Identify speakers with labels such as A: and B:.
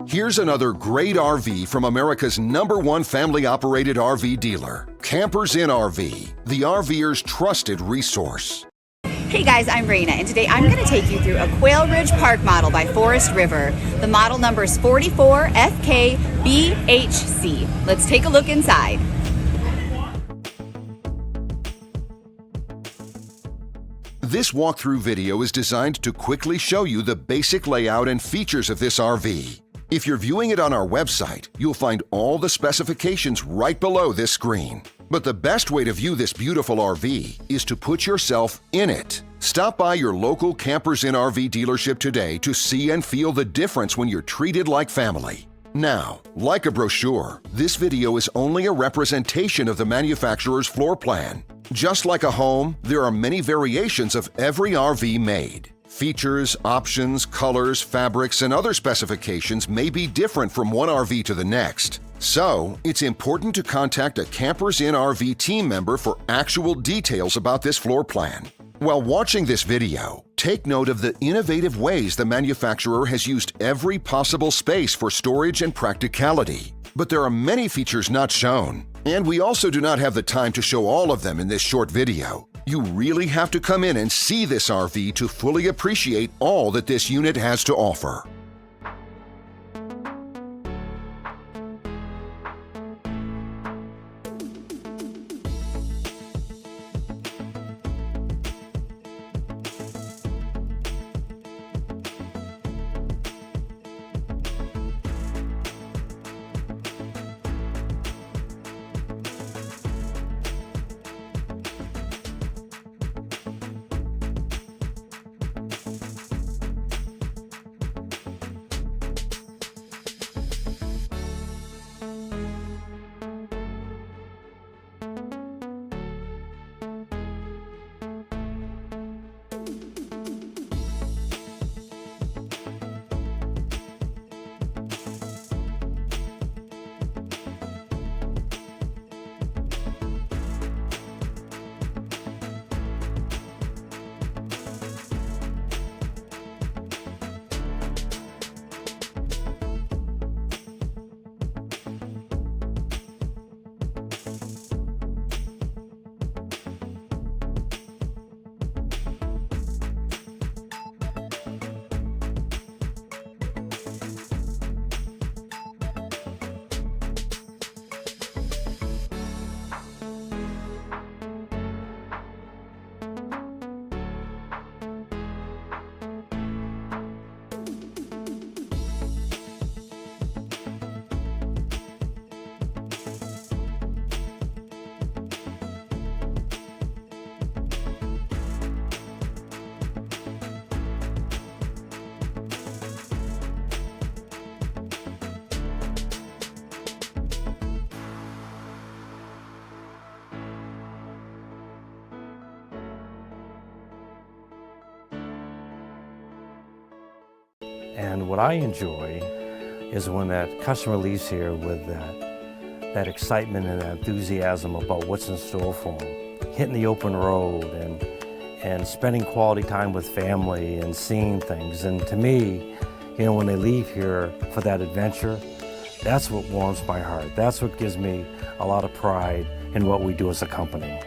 A: Here's another great RV from America's #1 family-operated RV dealer, Campers Inn RV, the RVer's trusted resource.
B: Hey guys, I'm Raina, and today I'm going to take you through a Quail Ridge Park model by Forest River. The model number is 44FKBHC. Let's take a look inside.
A: This walkthrough video is designed to quickly show you the basic layout and features of this RV. If you're viewing it on our website, you'll find all the specifications right below this screen. But the best way to view this beautiful RV is to put yourself in it. Stop by your local Campers Inn RV dealership today to see and feel the difference when you're treated like family. Now, like a brochure, this video is only a representation of the manufacturer's floor plan. Just like a home, there are many variations of every RV made. Features, options, colors, fabrics, and other specifications may be different from one RV to the next. So, it's important to contact a Campers Inn RV team member for actual details about this floor plan. While watching this video, take note of the innovative ways the manufacturer has used every possible space for storage and practicality. But there are many features not shown, and we also do not have the time to show all of them in this short video. You really have to come in and see this RV to fully appreciate all that this unit has to offer.
C: And what I enjoy is when that customer leaves here with that excitement and that enthusiasm about what's in store for them. Hitting the open road and spending quality time with family and seeing things. And to me, you know, when they leave here for that adventure, that's what warms my heart. That's what gives me a lot of pride in what we do as a company.